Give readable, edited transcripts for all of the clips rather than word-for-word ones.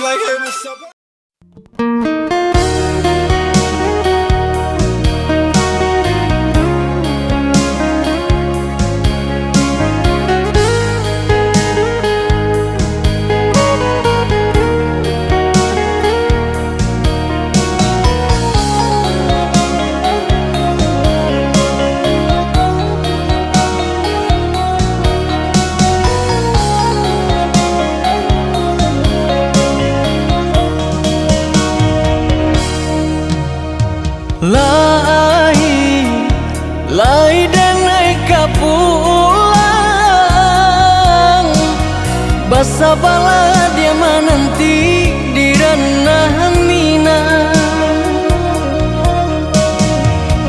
like him or something. Lai denai kapulang basa bala dia menanti di ranah mina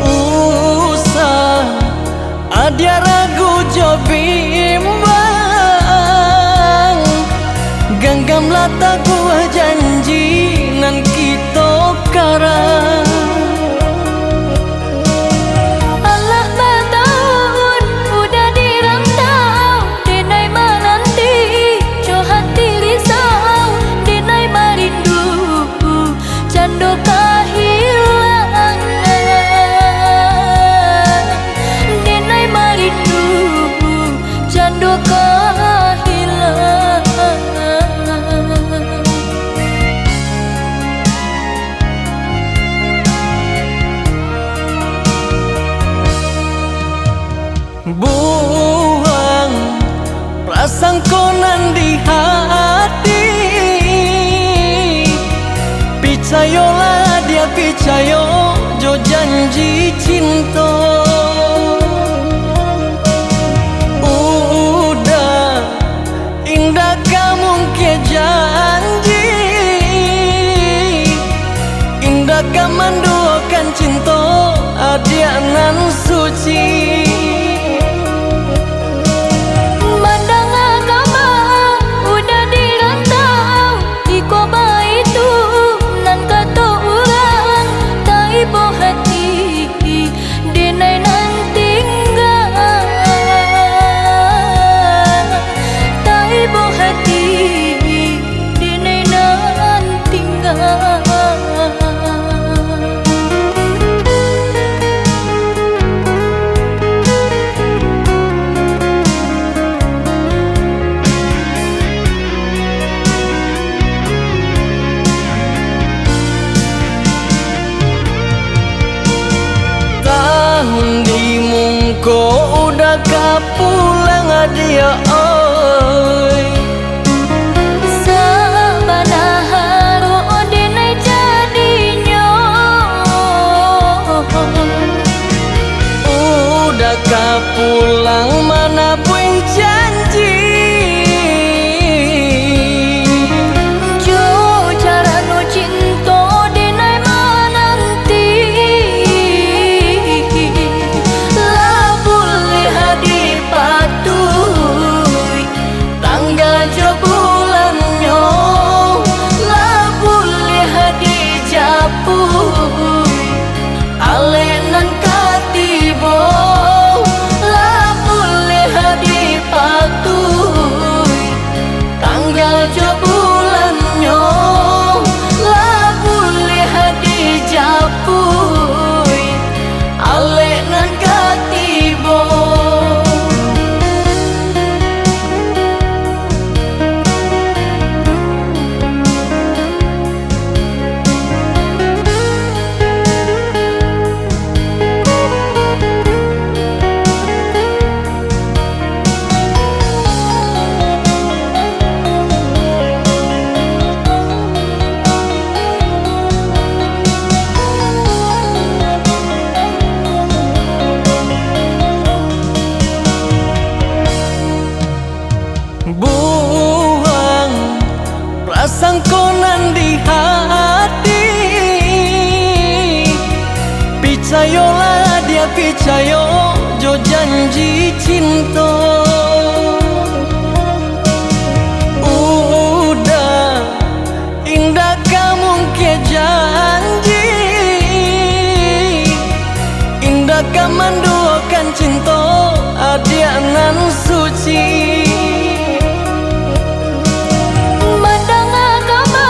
usah ada ragu jo bimbang ganggam lata gua janji nan kita karang buang perasaan konan di hati picayolah dia picayo jo janji cinta udah indah kamu ke janji indah kamu menduakan cinta adianan suci kau udah kapulang dia oi sabana haru denai jadinya udah kapulang mana pun janji jo cara nu cinta denai menanti alenan katibo la boleh hadi patuh tanggal jo bulannya la boleh hadi japuy alenan katibo buang perasaan konan di hati picayolah dia picayo jo janji cinta udah indah kamu ke janji indah kamu menduakan cinta adianan suci mandang agama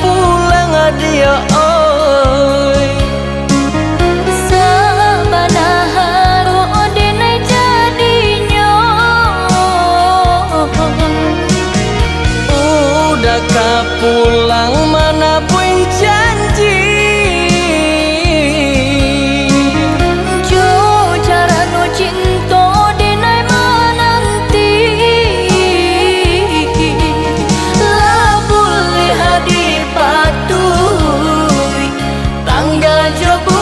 pulang dia oi. Sabana haro denai jadinya. Udah pulang mana pun janji. Jo cara no cinta denai menanti. Lah boleh hadi patui tangga jobu